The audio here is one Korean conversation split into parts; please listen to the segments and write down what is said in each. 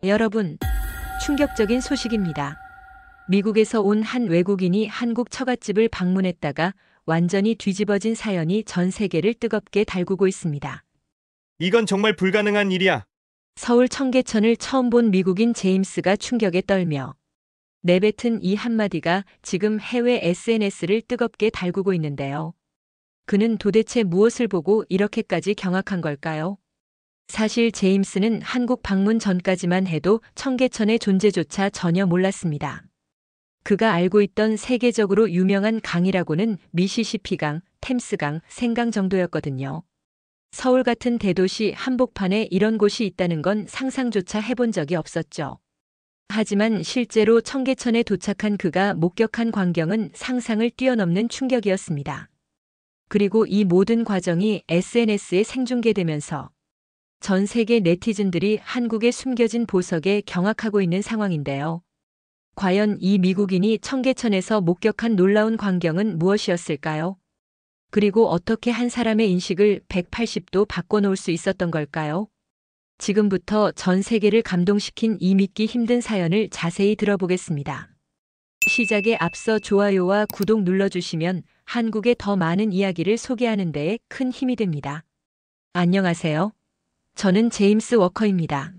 여러분, 충격적인 소식입니다. 미국에서 온 한 외국인이 한국 처갓집을 방문했다가 완전히 뒤집어진 사연이 전 세계를 뜨겁게 달구고 있습니다. 이건 정말 불가능한 일이야. 서울 청계천을 처음 본 미국인 제임스가 충격에 떨며 내뱉은 이 한마디가 지금 해외 SNS를 뜨겁게 달구고 있는데요. 그는 도대체 무엇을 보고 이렇게까지 경악한 걸까요? 사실 제임스는 한국 방문 전까지만 해도 청계천의 존재조차 전혀 몰랐습니다. 그가 알고 있던 세계적으로 유명한 강이라고는 미시시피강, 템스강, 생강 정도였거든요. 서울 같은 대도시 한복판에 이런 곳이 있다는 건 상상조차 해본 적이 없었죠. 하지만 실제로 청계천에 도착한 그가 목격한 광경은 상상을 뛰어넘는 충격이었습니다. 그리고 이 모든 과정이 SNS에 생중계되면서 전 세계 네티즌들이 한국의 숨겨진 보석에 경악하고 있는 상황인데요. 과연 이 미국인이 청계천에서 목격한 놀라운 광경은 무엇이었을까요? 그리고 어떻게 한 사람의 인식을 180도 바꿔놓을 수 있었던 걸까요? 지금부터 전 세계를 감동시킨 이 믿기 힘든 사연을 자세히 들어보겠습니다. 시작에 앞서 좋아요와 구독 눌러주시면 한국의 더 많은 이야기를 소개하는 데에 큰 힘이 됩니다. 안녕하세요. 저는 제임스 워커입니다.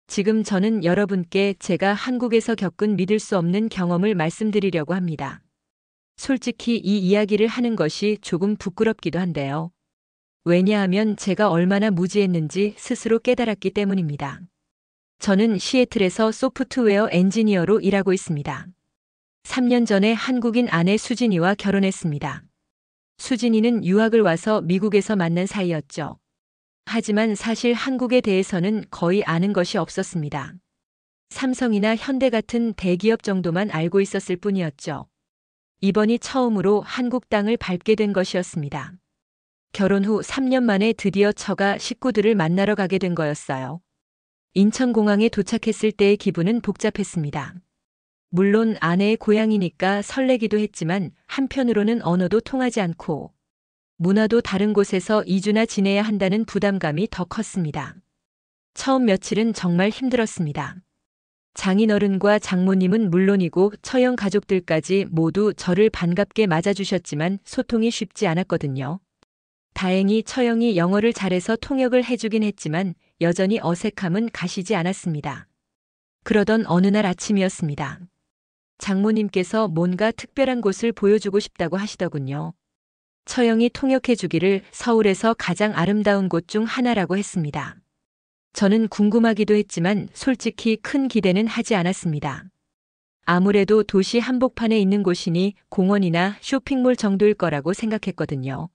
지금 저는 여러분께 제가 한국에서 겪은 믿을 수 없는 경험을 말씀드리려고 합니다. 솔직히 이 이야기를 하는 것이 조금 부끄럽기도 한데요. 왜냐하면 제가 얼마나 무지했는지 스스로 깨달았기 때문입니다. 저는 시애틀에서 소프트웨어 엔지니어로 일하고 있습니다. 3년 전에 한국인 아내 수진이와 결혼했습니다. 수진이는 유학을 와서 미국에서 만난 사이였죠. 하지만 사실 한국에 대해서는 거의 아는 것이 없었습니다. 삼성이나 현대 같은 대기업 정도만 알고 있었을 뿐이었죠. 이번이 처음으로 한국 땅을 밟게 된 것이었습니다. 결혼 후 3년 만에 드디어 처가 식구들을 만나러 가게 된 거였어요. 인천공항에 도착했을 때의 기분은 복잡했습니다. 물론 아내의 고향이니까 설레기도 했지만 한편으로는 언어도 통하지 않고 문화도 다른 곳에서 2주나 지내야 한다는 부담감이 더 컸습니다. 처음 며칠은 정말 힘들었습니다. 장인어른과 장모님은 물론이고 처형 가족들까지 모두 저를 반갑게 맞아주셨지만 소통이 쉽지 않았거든요. 다행히 처형이 영어를 잘해서 통역을 해주긴 했지만 여전히 어색함은 가시지 않았습니다. 그러던 어느 날 아침이었습니다. 장모님께서 뭔가 특별한 곳을 보여주고 싶다고 하시더군요. 처형이 통역해주기를 서울에서 가장 아름다운 곳 중 하나라고 했습니다. 저는 궁금하기도 했지만 솔직히 큰 기대는 하지 않았습니다. 아무래도 도시 한복판에 있는 곳이니 공원이나 쇼핑몰 정도일 거라고 생각했거든요.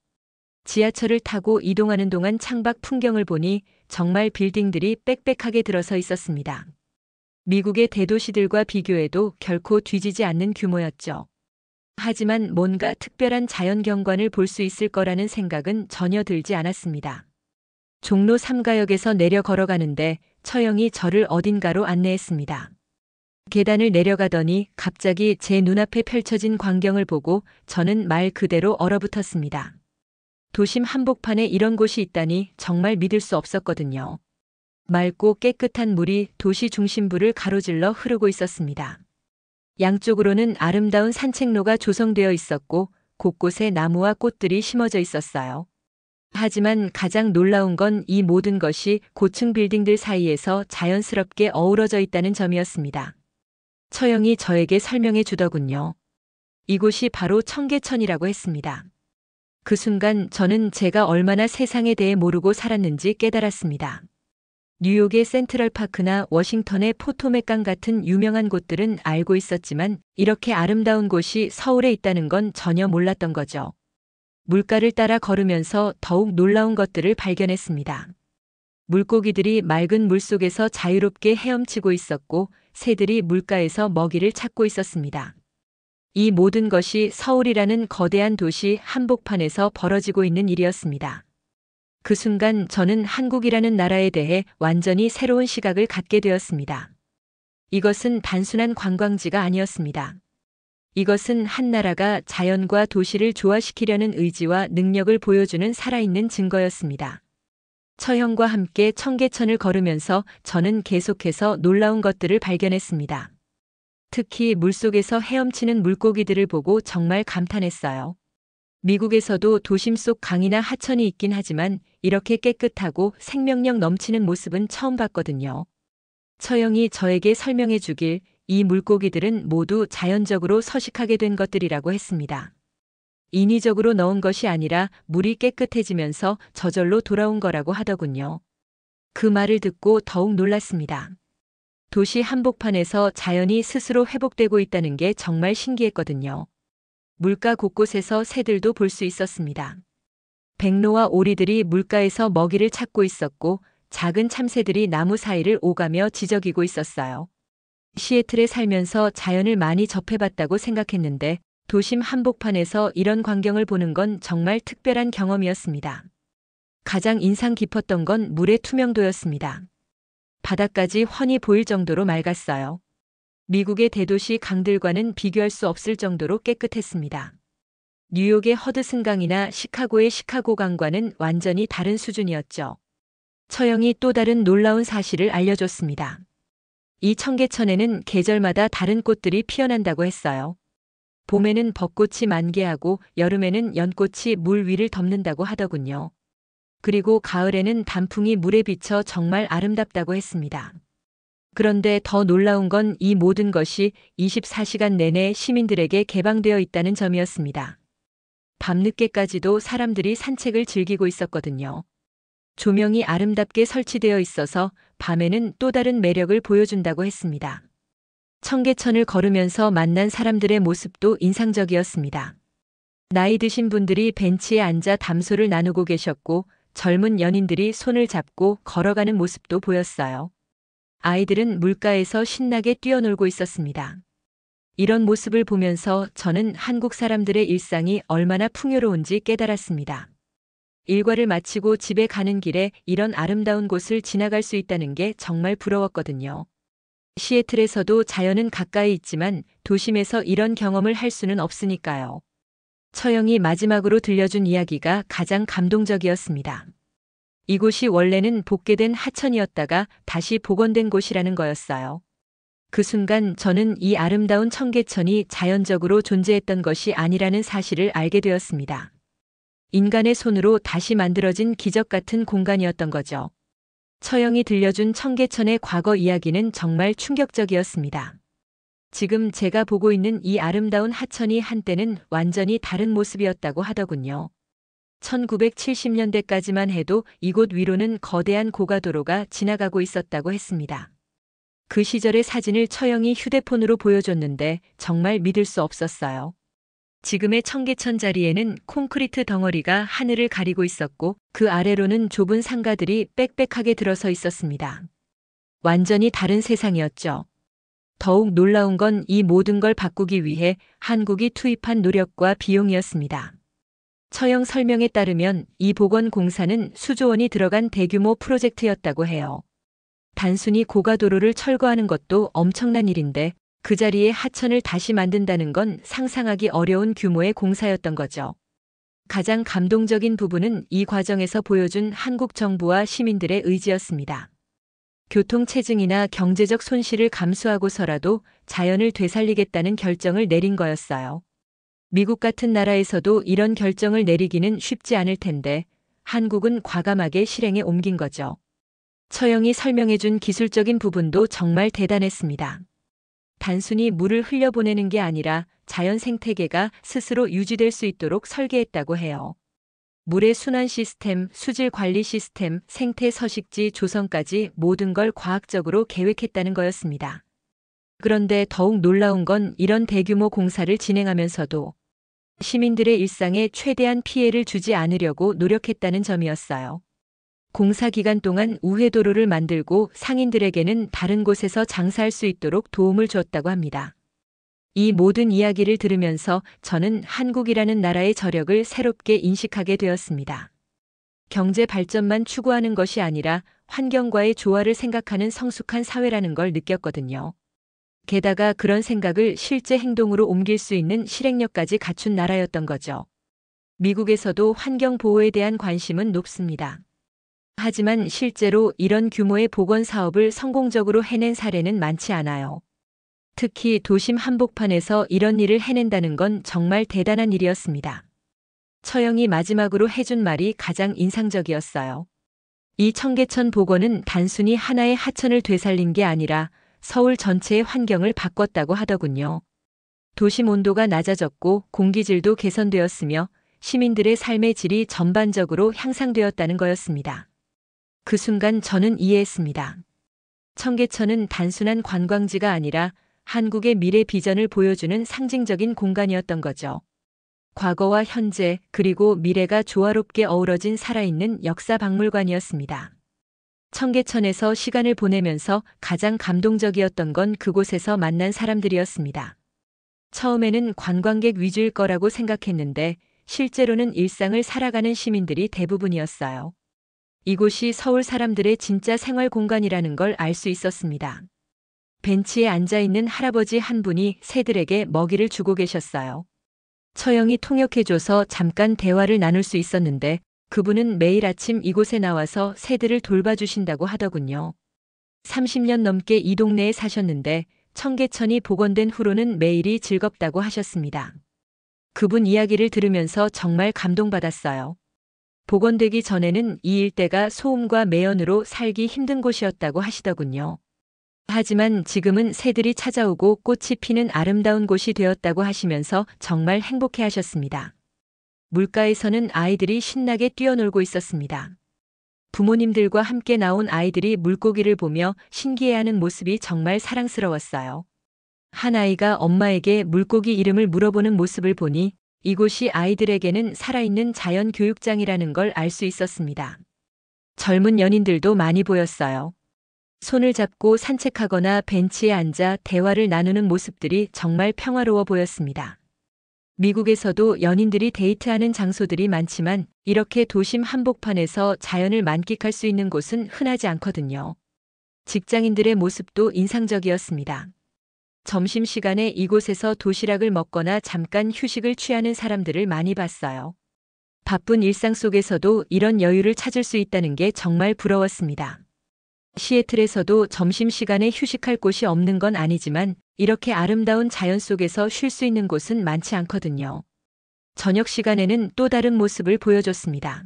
지하철을 타고 이동하는 동안 창밖 풍경을 보니 정말 빌딩들이 빽빽하게 들어서 있었습니다. 미국의 대도시들과 비교해도 결코 뒤지지 않는 규모였죠. 하지만 뭔가 특별한 자연 경관을 볼 수 있을 거라는 생각은 전혀 들지 않았습니다. 종로 3가역에서 내려 걸어가는데 처형이 저를 어딘가로 안내했습니다. 계단을 내려가더니 갑자기 제 눈앞에 펼쳐진 광경을 보고 저는 말 그대로 얼어붙었습니다. 도심 한복판에 이런 곳이 있다니 정말 믿을 수 없었거든요. 맑고 깨끗한 물이 도시 중심부를 가로질러 흐르고 있었습니다. 양쪽으로는 아름다운 산책로가 조성되어 있었고 곳곳에 나무와 꽃들이 심어져 있었어요. 하지만 가장 놀라운 건 이 모든 것이 고층 빌딩들 사이에서 자연스럽게 어우러져 있다는 점이었습니다. 처형이 저에게 설명해 주더군요. 이곳이 바로 청계천이라고 했습니다. 그 순간 저는 제가 얼마나 세상에 대해 모르고 살았는지 깨달았습니다. 뉴욕의 센트럴파크나 워싱턴의 포토맥강 같은 유명한 곳들은 알고 있었지만 이렇게 아름다운 곳이 서울에 있다는 건 전혀 몰랐던 거죠. 물가를 따라 걸으면서 더욱 놀라운 것들을 발견했습니다. 물고기들이 맑은 물속에서 자유롭게 헤엄치고 있었고 새들이 물가에서 먹이를 찾고 있었습니다. 이 모든 것이 서울이라는 거대한 도시 한복판에서 벌어지고 있는 일이었습니다. 그 순간 저는 한국이라는 나라에 대해 완전히 새로운 시각을 갖게 되었습니다. 이것은 단순한 관광지가 아니었습니다. 이것은 한 나라가 자연과 도시를 조화시키려는 의지와 능력을 보여주는 살아있는 증거였습니다. 처형과 함께 청계천을 걸으면서 저는 계속해서 놀라운 것들을 발견했습니다. 특히 물속에서 헤엄치는 물고기들을 보고 정말 감탄했어요. 미국에서도 도심 속 강이나 하천이 있긴 하지만 이렇게 깨끗하고 생명력 넘치는 모습은 처음 봤거든요. 처형이 저에게 설명해 주길 이 물고기들은 모두 자연적으로 서식하게 된 것들이라고 했습니다. 인위적으로 넣은 것이 아니라 물이 깨끗해지면서 저절로 돌아온 거라고 하더군요. 그 말을 듣고 더욱 놀랐습니다. 도시 한복판에서 자연이 스스로 회복되고 있다는 게 정말 신기했거든요. 물가 곳곳에서 새들도 볼 수 있었습니다. 백로와 오리들이 물가에서 먹이를 찾고 있었고 작은 참새들이 나무 사이를 오가며 지저귀고 있었어요. 시애틀에 살면서 자연을 많이 접해봤다고 생각했는데 도심 한복판에서 이런 광경을 보는 건 정말 특별한 경험이었습니다. 가장 인상 깊었던 건 물의 투명도였습니다. 바닥까지 훤히 보일 정도로 맑았어요. 미국의 대도시 강들과는 비교할 수 없을 정도로 깨끗했습니다. 뉴욕의 허드슨강이나 시카고의 시카고강과는 완전히 다른 수준이었죠. 처형이 또 다른 놀라운 사실을 알려줬습니다. 이 청계천에는 계절마다 다른 꽃들이 피어난다고 했어요. 봄에는 벚꽃이 만개하고 여름에는 연꽃이 물 위를 덮는다고 하더군요. 그리고 가을에는 단풍이 물에 비쳐 정말 아름답다고 했습니다. 그런데 더 놀라운 건 이 모든 것이 24시간 내내 시민들에게 개방되어 있다는 점이었습니다. 밤늦게까지도 사람들이 산책을 즐기고 있었거든요. 조명이 아름답게 설치되어 있어서 밤에는 또 다른 매력을 보여준다고 했습니다. 청계천을 걸으면서 만난 사람들의 모습도 인상적이었습니다. 나이 드신 분들이 벤치에 앉아 담소를 나누고 계셨고 젊은 연인들이 손을 잡고 걸어가는 모습도 보였어요. 아이들은 물가에서 신나게 뛰어놀고 있었습니다. 이런 모습을 보면서 저는 한국 사람들의 일상이 얼마나 풍요로운지 깨달았습니다. 일과를 마치고 집에 가는 길에 이런 아름다운 곳을 지나갈 수 있다는 게 정말 부러웠거든요. 시애틀에서도 자연은 가까이 있지만 도심에서 이런 경험을 할 수는 없으니까요. 처형이 마지막으로 들려준 이야기가 가장 감동적이었습니다. 이곳이 원래는 복개된 하천이었다가 다시 복원된 곳이라는 거였어요. 그 순간 저는 이 아름다운 청계천이 자연적으로 존재했던 것이 아니라는 사실을 알게 되었습니다. 인간의 손으로 다시 만들어진 기적 같은 공간이었던 거죠. 처형이 들려준 청계천의 과거 이야기는 정말 충격적이었습니다. 지금 제가 보고 있는 이 아름다운 하천이 한때는 완전히 다른 모습이었다고 하더군요. 1970년대까지만 해도 이곳 위로는 거대한 고가도로가 지나가고 있었다고 했습니다. 그 시절의 사진을 처형이 휴대폰으로 보여줬는데 정말 믿을 수 없었어요. 지금의 청계천 자리에는 콘크리트 덩어리가 하늘을 가리고 있었고 그 아래로는 좁은 상가들이 빽빽하게 들어서 있었습니다. 완전히 다른 세상이었죠. 더욱 놀라운 건 이 모든 걸 바꾸기 위해 한국이 투입한 노력과 비용이었습니다. 처형 설명에 따르면 이 복원 공사는 수조 원이 들어간 대규모 프로젝트였다고 해요. 단순히 고가도로를 철거하는 것도 엄청난 일인데 그 자리에 하천을 다시 만든다는 건 상상하기 어려운 규모의 공사였던 거죠. 가장 감동적인 부분은 이 과정에서 보여준 한국 정부와 시민들의 의지였습니다. 교통체증이나 경제적 손실을 감수하고서라도 자연을 되살리겠다는 결정을 내린 거였어요. 미국 같은 나라에서도 이런 결정을 내리기는 쉽지 않을 텐데 한국은 과감하게 실행에 옮긴 거죠. 처형이 설명해준 기술적인 부분도 정말 대단했습니다. 단순히 물을 흘려보내는 게 아니라 자연 생태계가 스스로 유지될 수 있도록 설계했다고 해요. 물의 순환 시스템, 수질 관리 시스템, 생태 서식지 조성까지 모든 걸 과학적으로 계획했다는 거였습니다. 그런데 더욱 놀라운 건 이런 대규모 공사를 진행하면서도 시민들의 일상에 최대한 피해를 주지 않으려고 노력했다는 점이었어요. 공사 기간 동안 우회도로를 만들고 상인들에게는 다른 곳에서 장사할 수 있도록 도움을 주었다고 합니다. 이 모든 이야기를 들으면서 저는 한국이라는 나라의 저력을 새롭게 인식하게 되었습니다. 경제 발전만 추구하는 것이 아니라 환경과의 조화를 생각하는 성숙한 사회라는 걸 느꼈거든요. 게다가 그런 생각을 실제 행동으로 옮길 수 있는 실행력까지 갖춘 나라였던 거죠. 미국에서도 환경 보호에 대한 관심은 높습니다. 하지만 실제로 이런 규모의 복원 사업을 성공적으로 해낸 사례는 많지 않아요. 특히 도심 한복판에서 이런 일을 해낸다는 건 정말 대단한 일이었습니다. 처형이 마지막으로 해준 말이 가장 인상적이었어요. 이 청계천 복원은 단순히 하나의 하천을 되살린 게 아니라 서울 전체의 환경을 바꿨다고 하더군요. 도심 온도가 낮아졌고 공기질도 개선되었으며 시민들의 삶의 질이 전반적으로 향상되었다는 거였습니다. 그 순간 저는 이해했습니다. 청계천은 단순한 관광지가 아니라 한국의 미래 비전을 보여주는 상징적인 공간이었던 거죠. 과거와 현재 그리고 미래가 조화롭게 어우러진 살아있는 역사 박물관이었습니다. 청계천에서 시간을 보내면서 가장 감동적이었던 건 그곳에서 만난 사람들이었습니다. 처음에는 관광객 위주일 거라고 생각했는데 실제로는 일상을 살아가는 시민들이 대부분이었어요. 이곳이 서울 사람들의 진짜 생활 공간이라는 걸 알 수 있었습니다. 벤치에 앉아 있는 할아버지 한 분이 새들에게 먹이를 주고 계셨어요. 처형이 통역해줘서 잠깐 대화를 나눌 수 있었는데 그분은 매일 아침 이곳에 나와서 새들을 돌봐주신다고 하더군요. 30년 넘게 이 동네에 사셨는데 청계천이 복원된 후로는 매일이 즐겁다고 하셨습니다. 그분 이야기를 들으면서 정말 감동받았어요. 복원되기 전에는 이 일대가 소음과 매연으로 살기 힘든 곳이었다고 하시더군요. 하지만 지금은 새들이 찾아오고 꽃이 피는 아름다운 곳이 되었다고 하시면서 정말 행복해 하셨습니다. 물가에서는 아이들이 신나게 뛰어놀고 있었습니다. 부모님들과 함께 나온 아이들이 물고기를 보며 신기해하는 모습이 정말 사랑스러웠어요. 한 아이가 엄마에게 물고기 이름을 물어보는 모습을 보니 이곳이 아이들에게는 살아있는 자연 교육장이라는 걸 알 수 있었습니다. 젊은 연인들도 많이 보였어요. 손을 잡고 산책하거나 벤치에 앉아 대화를 나누는 모습들이 정말 평화로워 보였습니다. 미국에서도 연인들이 데이트하는 장소들이 많지만 이렇게 도심 한복판에서 자연을 만끽할 수 있는 곳은 흔하지 않거든요. 직장인들의 모습도 인상적이었습니다. 점심시간에 이곳에서 도시락을 먹거나 잠깐 휴식을 취하는 사람들을 많이 봤어요. 바쁜 일상 속에서도 이런 여유를 찾을 수 있다는 게 정말 부러웠습니다. 시애틀에서도 점심시간에 휴식할 곳이 없는 건 아니지만 이렇게 아름다운 자연 속에서 쉴 수 있는 곳은 많지 않거든요. 저녁 시간에는 또 다른 모습을 보여줬습니다.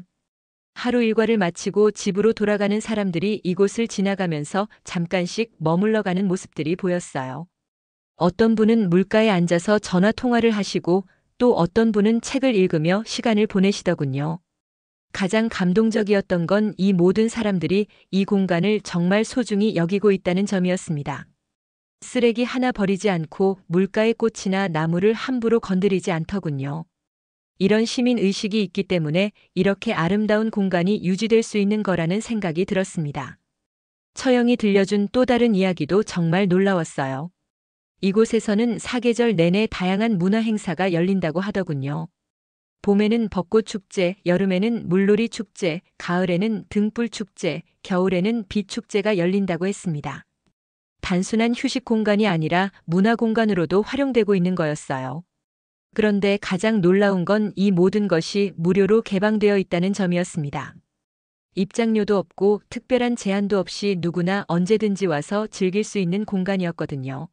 하루 일과를 마치고 집으로 돌아가는 사람들이 이곳을 지나가면서 잠깐씩 머물러 가는 모습들이 보였어요. 어떤 분은 물가에 앉아서 전화 통화를 하시고 또 어떤 분은 책을 읽으며 시간을 보내시더군요. 가장 감동적이었던 건 이 모든 사람들이 이 공간을 정말 소중히 여기고 있다는 점이었습니다. 쓰레기 하나 버리지 않고 물가의 꽃이나 나무를 함부로 건드리지 않더군요. 이런 시민 의식이 있기 때문에 이렇게 아름다운 공간이 유지될 수 있는 거라는 생각이 들었습니다. 처형이 들려준 또 다른 이야기도 정말 놀라웠어요. 이곳에서는 사계절 내내 다양한 문화 행사가 열린다고 하더군요. 봄에는 벚꽃 축제, 여름에는 물놀이 축제, 가을에는 등불 축제, 겨울에는 빛 축제가 열린다고 했습니다. 단순한 휴식 공간이 아니라 문화 공간으로도 활용되고 있는 거였어요. 그런데 가장 놀라운 건 이 모든 것이 무료로 개방되어 있다는 점이었습니다. 입장료도 없고 특별한 제한도 없이 누구나 언제든지 와서 즐길 수 있는 공간이었거든요.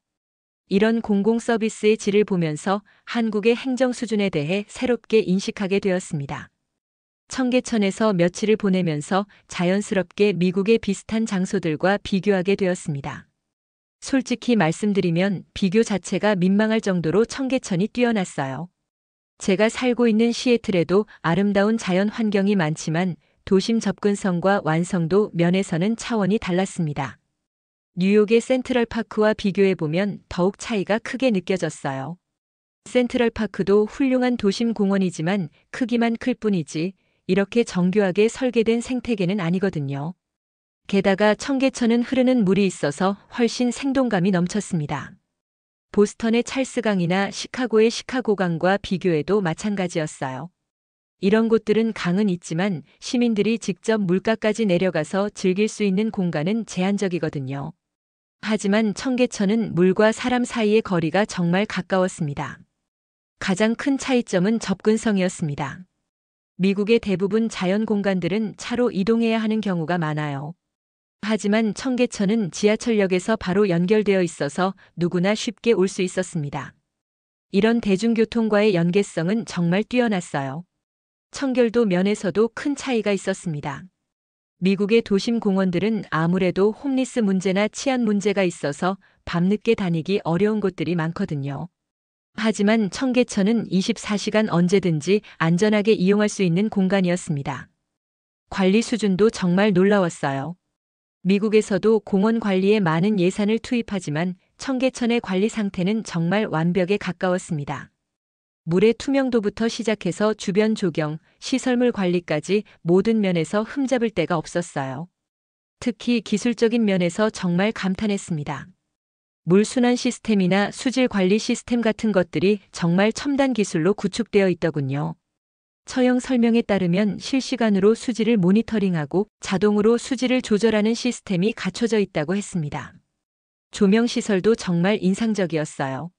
이런 공공 서비스의 질을 보면서 한국의 행정 수준에 대해 새롭게 인식하게 되었습니다. 청계천에서 며칠을 보내면서 자연스럽게 미국의 비슷한 장소들과 비교하게 되었습니다. 솔직히 말씀드리면 비교 자체가 민망할 정도로 청계천이 뛰어났어요. 제가 살고 있는 시애틀에도 아름다운 자연 환경이 많지만 도심 접근성과 완성도 면에서는 차원이 달랐습니다. 뉴욕의 센트럴파크와 비교해보면 더욱 차이가 크게 느껴졌어요. 센트럴파크도 훌륭한 도심 공원이지만 크기만 클 뿐이지 이렇게 정교하게 설계된 생태계는 아니거든요. 게다가 청계천은 흐르는 물이 있어서 훨씬 생동감이 넘쳤습니다. 보스턴의 찰스강이나 시카고의 시카고강과 비교해도 마찬가지였어요. 이런 곳들은 강은 있지만 시민들이 직접 물가까지 내려가서 즐길 수 있는 공간은 제한적이거든요. 하지만 청계천은 물과 사람 사이의 거리가 정말 가까웠습니다. 가장 큰 차이점은 접근성이었습니다. 미국의 대부분 자연 공간들은 차로 이동해야 하는 경우가 많아요. 하지만 청계천은 지하철역에서 바로 연결되어 있어서 누구나 쉽게 올 수 있었습니다. 이런 대중교통과의 연계성은 정말 뛰어났어요. 청결도 면에서도 큰 차이가 있었습니다. 미국의 도심 공원들은 아무래도 홈리스 문제나 치안 문제가 있어서 밤늦게 다니기 어려운 곳들이 많거든요. 하지만 청계천은 24시간 언제든지 안전하게 이용할 수 있는 공간이었습니다. 관리 수준도 정말 놀라웠어요. 미국에서도 공원 관리에 많은 예산을 투입하지만 청계천의 관리 상태는 정말 완벽에 가까웠습니다. 물의 투명도부터 시작해서 주변 조경, 시설물 관리까지 모든 면에서 흠잡을 데가 없었어요. 특히 기술적인 면에서 정말 감탄했습니다. 물 순환 시스템이나 수질 관리 시스템 같은 것들이 정말 첨단 기술로 구축되어 있더군요. 처형 설명에 따르면 실시간으로 수질을 모니터링하고 자동으로 수질을 조절하는 시스템이 갖춰져 있다고 했습니다. 조명 시설도 정말 인상적이었어요.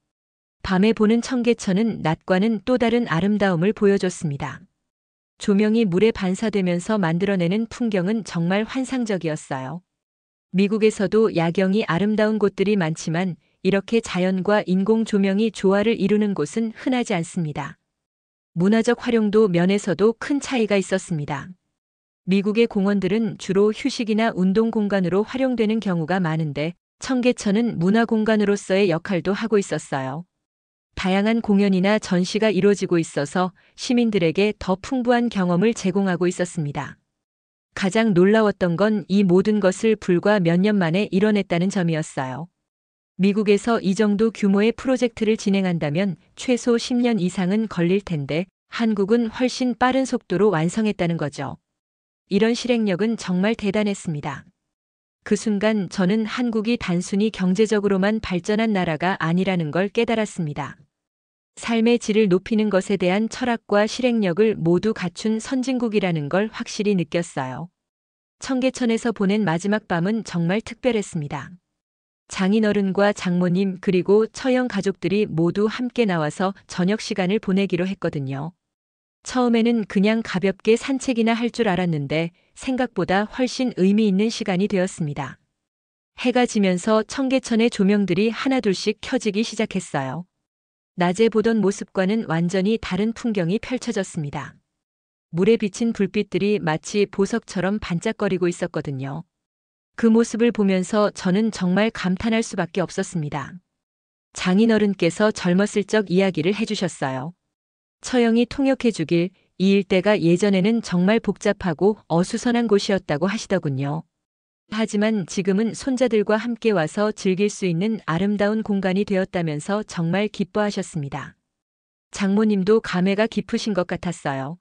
밤에 보는 청계천은 낮과는 또 다른 아름다움을 보여줬습니다. 조명이 물에 반사되면서 만들어내는 풍경은 정말 환상적이었어요. 미국에서도 야경이 아름다운 곳들이 많지만 이렇게 자연과 인공 조명이 조화를 이루는 곳은 흔하지 않습니다. 문화적 활용도 면에서도 큰 차이가 있었습니다. 미국의 공원들은 주로 휴식이나 운동 공간으로 활용되는 경우가 많은데 청계천은 문화 공간으로서의 역할도 하고 있었어요. 다양한 공연이나 전시가 이루어지고 있어서 시민들에게 더 풍부한 경험을 제공하고 있었습니다. 가장 놀라웠던 건 이 모든 것을 불과 몇 년 만에 이뤄냈다는 점이었어요. 미국에서 이 정도 규모의 프로젝트를 진행한다면 최소 10년 이상은 걸릴 텐데 한국은 훨씬 빠른 속도로 완성했다는 거죠. 이런 실행력은 정말 대단했습니다. 그 순간 저는 한국이 단순히 경제적으로만 발전한 나라가 아니라는 걸 깨달았습니다. 삶의 질을 높이는 것에 대한 철학과 실행력을 모두 갖춘 선진국이라는 걸 확실히 느꼈어요. 청계천에서 보낸 마지막 밤은 정말 특별했습니다. 장인어른과 장모님 그리고 처형 가족들이 모두 함께 나와서 저녁 시간을 보내기로 했거든요. 처음에는 그냥 가볍게 산책이나 할 줄 알았는데 생각보다 훨씬 의미 있는 시간이 되었습니다. 해가 지면서 청계천의 조명들이 하나둘씩 켜지기 시작했어요. 낮에 보던 모습과는 완전히 다른 풍경이 펼쳐졌습니다. 물에 비친 불빛들이 마치 보석처럼 반짝거리고 있었거든요. 그 모습을 보면서 저는 정말 감탄할 수밖에 없었습니다. 장인어른께서 젊었을 적 이야기를 해주셨어요. 처형이 통역해주길 이 일대가 예전에는 정말 복잡하고 어수선한 곳이었다고 하시더군요. 하지만 지금은 손자들과 함께 와서 즐길 수 있는 아름다운 공간이 되었다면서 정말 기뻐하셨습니다. 장모님도 감회가 깊으신 것 같았어요.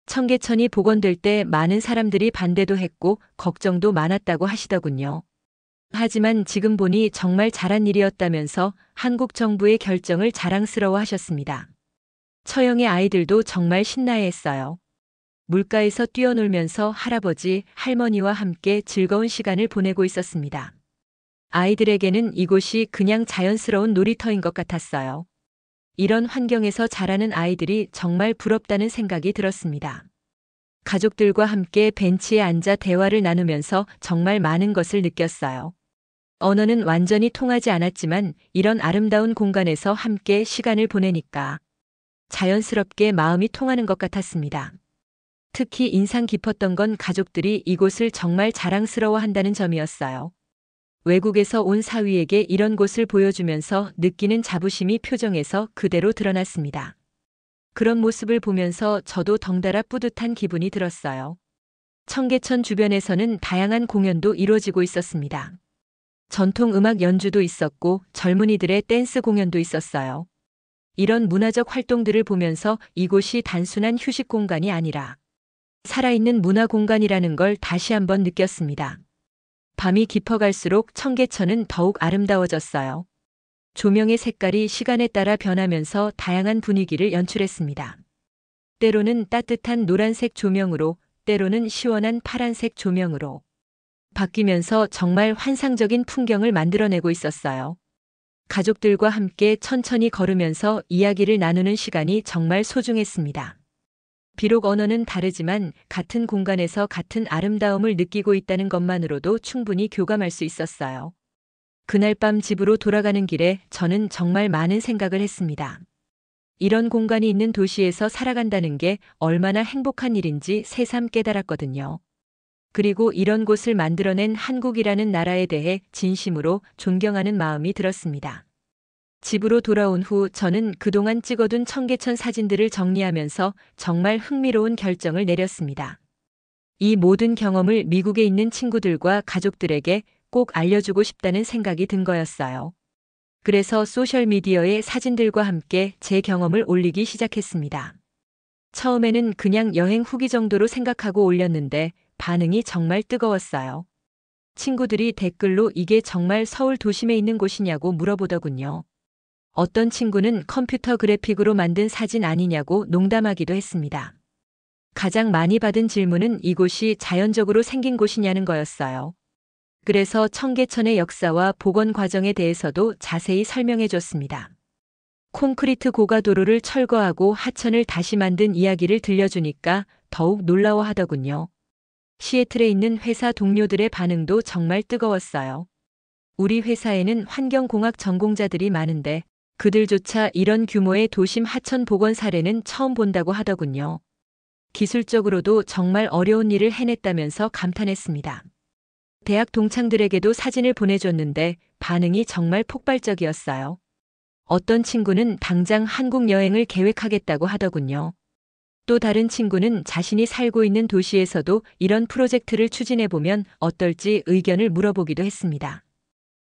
청계천이 복원될 때 많은 사람들이 반대도 했고 걱정도 많았다고 하시더군요. 하지만 지금 보니 정말 잘한 일이었다면서 한국 정부의 결정을 자랑스러워 하셨습니다. 처형의 아이들도 정말 신나해했어요. 물가에서 뛰어놀면서 할아버지, 할머니와 함께 즐거운 시간을 보내고 있었습니다. 아이들에게는 이곳이 그냥 자연스러운 놀이터인 것 같았어요. 이런 환경에서 자라는 아이들이 정말 부럽다는 생각이 들었습니다. 가족들과 함께 벤치에 앉아 대화를 나누면서 정말 많은 것을 느꼈어요. 언어는 완전히 통하지 않았지만 이런 아름다운 공간에서 함께 시간을 보내니까 자연스럽게 마음이 통하는 것 같았습니다. 특히 인상 깊었던 건 가족들이 이곳을 정말 자랑스러워 한다는 점이었어요. 외국에서 온 사위에게 이런 곳을 보여주면서 느끼는 자부심이 표정에서 그대로 드러났습니다. 그런 모습을 보면서 저도 덩달아 뿌듯한 기분이 들었어요. 청계천 주변에서는 다양한 공연도 이루어지고 있었습니다. 전통 음악 연주도 있었고 젊은이들의 댄스 공연도 있었어요. 이런 문화적 활동들을 보면서 이곳이 단순한 휴식 공간이 아니라 살아있는 문화 공간이라는 걸 다시 한번 느꼈습니다. 밤이 깊어갈수록 청계천은 더욱 아름다워졌어요. 조명의 색깔이 시간에 따라 변하면서 다양한 분위기를 연출했습니다. 때로는 따뜻한 노란색 조명으로, 때로는 시원한 파란색 조명으로 바뀌면서 정말 환상적인 풍경을 만들어내고 있었어요. 가족들과 함께 천천히 걸으면서 이야기를 나누는 시간이 정말 소중했습니다. 비록 언어는 다르지만 같은 공간에서 같은 아름다움을 느끼고 있다는 것만으로도 충분히 교감할 수 있었어요. 그날 밤 집으로 돌아가는 길에 저는 정말 많은 생각을 했습니다. 이런 공간이 있는 도시에서 살아간다는 게 얼마나 행복한 일인지 새삼 깨달았거든요. 그리고 이런 곳을 만들어낸 한국이라는 나라에 대해 진심으로 존경하는 마음이 들었습니다. 집으로 돌아온 후 저는 그동안 찍어둔 청계천 사진들을 정리하면서 정말 흥미로운 결정을 내렸습니다. 이 모든 경험을 미국에 있는 친구들과 가족들에게 꼭 알려주고 싶다는 생각이 든 거였어요. 그래서 소셜미디어에 사진들과 함께 제 경험을 올리기 시작했습니다. 처음에는 그냥 여행 후기 정도로 생각하고 올렸는데 반응이 정말 뜨거웠어요. 친구들이 댓글로 이게 정말 서울 도심에 있는 곳이냐고 물어보더군요. 어떤 친구는 컴퓨터 그래픽으로 만든 사진 아니냐고 농담하기도 했습니다. 가장 많이 받은 질문은 이곳이 자연적으로 생긴 곳이냐는 거였어요. 그래서 청계천의 역사와 복원 과정에 대해서도 자세히 설명해 줬습니다. 콘크리트 고가도로를 철거하고 하천을 다시 만든 이야기를 들려주니까 더욱 놀라워하더군요. 시애틀에 있는 회사 동료들의 반응도 정말 뜨거웠어요. 우리 회사에는 환경공학 전공자들이 많은데 그들조차 이런 규모의 도심 하천 복원 사례는 처음 본다고 하더군요. 기술적으로도 정말 어려운 일을 해냈다면서 감탄했습니다. 대학 동창들에게도 사진을 보내줬는데 반응이 정말 폭발적이었어요. 어떤 친구는 당장 한국 여행을 계획하겠다고 하더군요. 또 다른 친구는 자신이 살고 있는 도시에서도 이런 프로젝트를 추진해보면 어떨지 의견을 물어보기도 했습니다.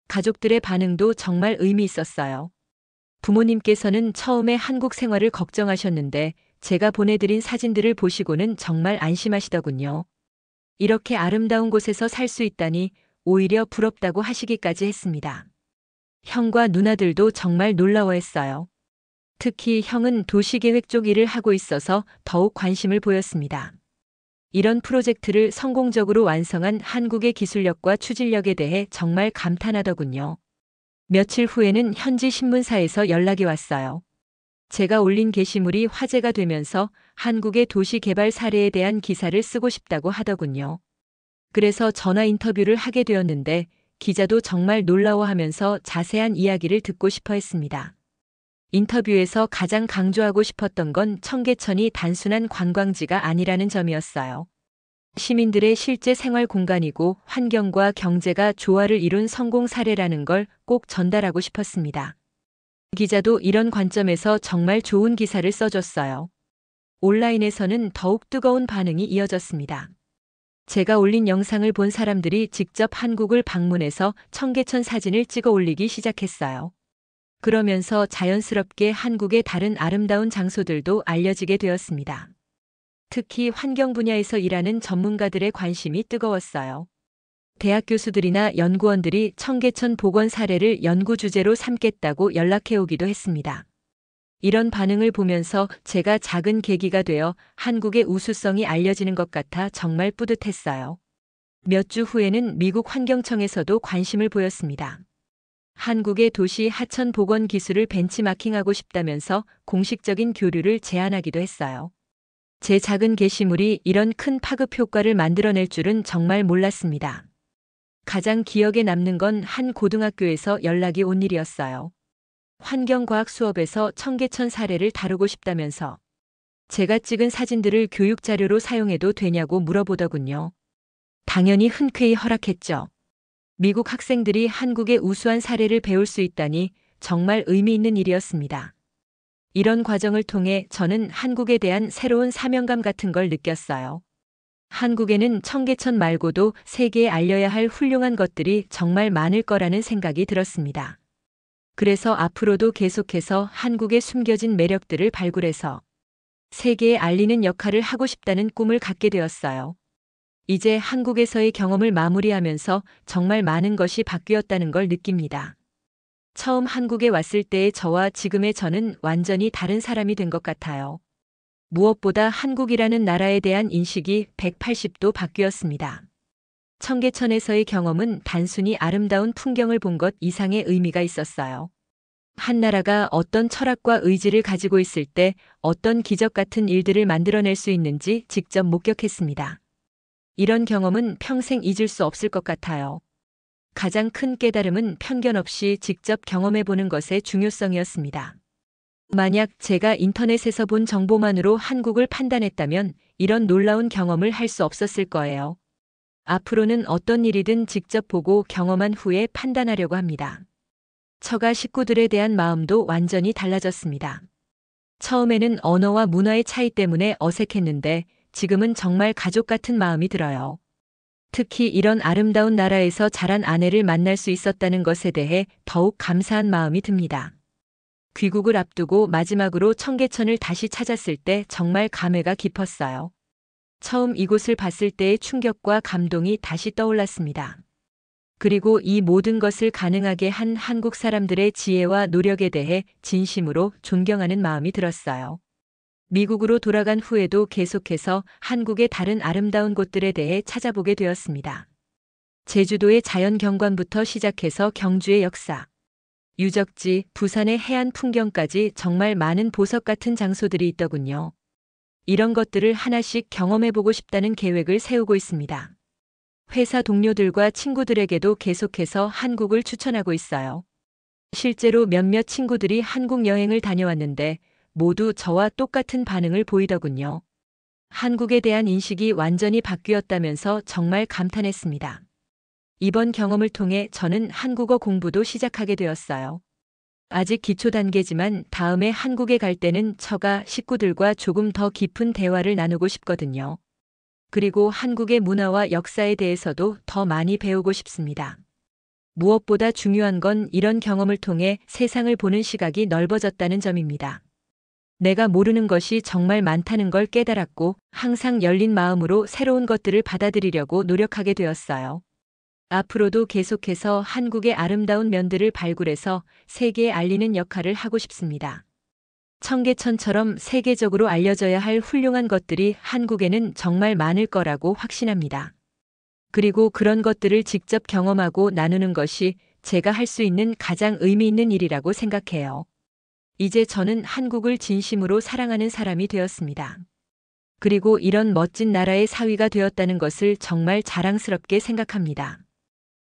가족들의 반응도 정말 의미 있었어요. 부모님께서는 처음에 한국 생활을 걱정하셨는데 제가 보내드린 사진들을 보시고는 정말 안심하시더군요. 이렇게 아름다운 곳에서 살 수 있다니 오히려 부럽다고 하시기까지 했습니다. 형과 누나들도 정말 놀라워했어요. 특히 형은 도시계획 쪽 일을 하고 있어서 더욱 관심을 보였습니다. 이런 프로젝트를 성공적으로 완성한 한국의 기술력과 추진력에 대해 정말 감탄하더군요. 며칠 후에는 현지 신문사에서 연락이 왔어요. 제가 올린 게시물이 화제가 되면서 한국의 도시 개발 사례에 대한 기사를 쓰고 싶다고 하더군요. 그래서 전화 인터뷰를 하게 되었는데 기자도 정말 놀라워하면서 자세한 이야기를 듣고 싶어 했습니다. 인터뷰에서 가장 강조하고 싶었던 건 청계천이 단순한 관광지가 아니라는 점이었어요. 시민들의 실제 생활 공간이고 환경과 경제가 조화를 이룬 성공 사례라는 걸 꼭 전달하고 싶었습니다. 기자도 이런 관점에서 정말 좋은 기사를 써줬어요. 온라인에서는 더욱 뜨거운 반응이 이어졌습니다. 제가 올린 영상을 본 사람들이 직접 한국을 방문해서 청계천 사진을 찍어 올리기 시작했어요. 그러면서 자연스럽게 한국의 다른 아름다운 장소들도 알려지게 되었습니다. 특히 환경 분야에서 일하는 전문가들의 관심이 뜨거웠어요. 대학 교수들이나 연구원들이 청계천 복원 사례를 연구 주제로 삼겠다고 연락해 오기도 했습니다. 이런 반응을 보면서 제가 작은 계기가 되어 한국의 우수성이 알려지는 것 같아 정말 뿌듯했어요. 몇 주 후에는 미국 환경청에서도 관심을 보였습니다. 한국의 도시 하천 복원 기술을 벤치마킹하고 싶다면서 공식적인 교류를 제안하기도 했어요. 제 작은 게시물이 이런 큰 파급 효과를 만들어낼 줄은 정말 몰랐습니다. 가장 기억에 남는 건 한 고등학교에서 연락이 온 일이었어요. 환경과학 수업에서 청계천 사례를 다루고 싶다면서 제가 찍은 사진들을 교육 자료로 사용해도 되냐고 물어보더군요. 당연히 흔쾌히 허락했죠. 미국 학생들이 한국의 우수한 사례를 배울 수 있다니 정말 의미 있는 일이었습니다. 이런 과정을 통해 저는 한국에 대한 새로운 사명감 같은 걸 느꼈어요. 한국에는 청계천 말고도 세계에 알려야 할 훌륭한 것들이 정말 많을 거라는 생각이 들었습니다. 그래서 앞으로도 계속해서 한국의 숨겨진 매력들을 발굴해서 세계에 알리는 역할을 하고 싶다는 꿈을 갖게 되었어요. 이제 한국에서의 경험을 마무리하면서 정말 많은 것이 바뀌었다는 걸 느낍니다. 처음 한국에 왔을 때의 저와 지금의 저는 완전히 다른 사람이 된 것 같아요. 무엇보다 한국이라는 나라에 대한 인식이 180도 바뀌었습니다. 청계천에서의 경험은 단순히 아름다운 풍경을 본 것 이상의 의미가 있었어요. 한 나라가 어떤 철학과 의지를 가지고 있을 때 어떤 기적 같은 일들을 만들어낼 수 있는지 직접 목격했습니다. 이런 경험은 평생 잊을 수 없을 것 같아요. 가장 큰 깨달음은 편견 없이 직접 경험해 보는 것의 중요성이었습니다. 만약 제가 인터넷에서 본 정보만으로 한국을 판단했다면 이런 놀라운 경험을 할 수 없었을 거예요. 앞으로는 어떤 일이든 직접 보고 경험한 후에 판단하려고 합니다. 처가 식구들에 대한 마음도 완전히 달라졌습니다. 처음에는 언어와 문화의 차이 때문에 어색했는데 지금은 정말 가족 같은 마음이 들어요. 특히 이런 아름다운 나라에서 자란 아내를 만날 수 있었다는 것에 대해 더욱 감사한 마음이 듭니다. 귀국을 앞두고 마지막으로 청계천을 다시 찾았을 때 정말 감회가 깊었어요. 처음 이곳을 봤을 때의 충격과 감동이 다시 떠올랐습니다. 그리고 이 모든 것을 가능하게 한 한국 사람들의 지혜와 노력에 대해 진심으로 존경하는 마음이 들었어요. 미국으로 돌아간 후에도 계속해서 한국의 다른 아름다운 곳들에 대해 찾아보게 되었습니다. 제주도의 자연 경관부터 시작해서 경주의 역사, 유적지, 부산의 해안 풍경까지 정말 많은 보석 같은 장소들이 있더군요. 이런 것들을 하나씩 경험해보고 싶다는 계획을 세우고 있습니다. 회사 동료들과 친구들에게도 계속해서 한국을 추천하고 있어요. 실제로 몇몇 친구들이 한국 여행을 다녀왔는데 모두 저와 똑같은 반응을 보이더군요. 한국에 대한 인식이 완전히 바뀌었다면서 정말 감탄했습니다. 이번 경험을 통해 저는 한국어 공부도 시작하게 되었어요. 아직 기초 단계지만 다음에 한국에 갈 때는 처가 식구들과 조금 더 깊은 대화를 나누고 싶거든요. 그리고 한국의 문화와 역사에 대해서도 더 많이 배우고 싶습니다. 무엇보다 중요한 건 이런 경험을 통해 세상을 보는 시각이 넓어졌다는 점입니다. 내가 모르는 것이 정말 많다는 걸 깨달았고 항상 열린 마음으로 새로운 것들을 받아들이려고 노력하게 되었어요. 앞으로도 계속해서 한국의 아름다운 면들을 발굴해서 세계에 알리는 역할을 하고 싶습니다. 청계천처럼 세계적으로 알려져야 할 훌륭한 것들이 한국에는 정말 많을 거라고 확신합니다. 그리고 그런 것들을 직접 경험하고 나누는 것이 제가 할 수 있는 가장 의미 있는 일이라고 생각해요. 이제 저는 한국을 진심으로 사랑하는 사람이 되었습니다. 그리고 이런 멋진 나라의 사위가 되었다는 것을 정말 자랑스럽게 생각합니다.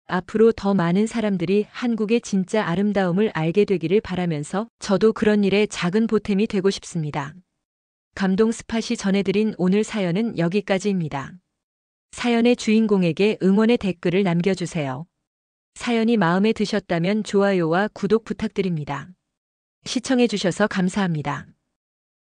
앞으로 더 많은 사람들이 한국의 진짜 아름다움을 알게 되기를 바라면서 저도 그런 일에 작은 보탬이 되고 싶습니다. 감동 스팟이 전해드린 오늘 사연은 여기까지입니다. 사연의 주인공에게 응원의 댓글을 남겨주세요. 사연이 마음에 드셨다면 좋아요와 구독 부탁드립니다. 시청해주셔서 감사합니다.